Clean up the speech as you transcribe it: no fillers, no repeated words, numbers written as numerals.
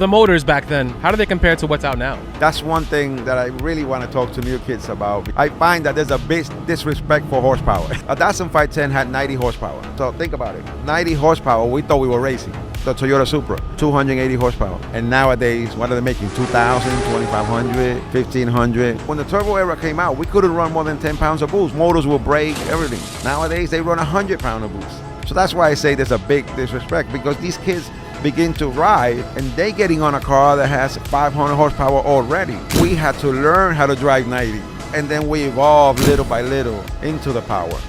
The motors back then, how do they compare to what's out now? That's one thing that I really want to talk to new kids about. I find that there's a big disrespect for horsepower. A Datsun 510 had 90 horsepower. So think about it. 90 horsepower, we thought we were racing. The Toyota Supra, 280 horsepower. And nowadays, what are they making? 2,000, 2,500, 1,500. When the turbo era came out, we couldn't run more than 10 pounds of boost. Motors will break, everything. Nowadays, they run 100 pounds of boost. So that's why I say there's a big disrespect, because these kids begin to ride and they getting on a car that has 500 horsepower already. We had to learn how to drive 90, and then we evolved little by little into the power.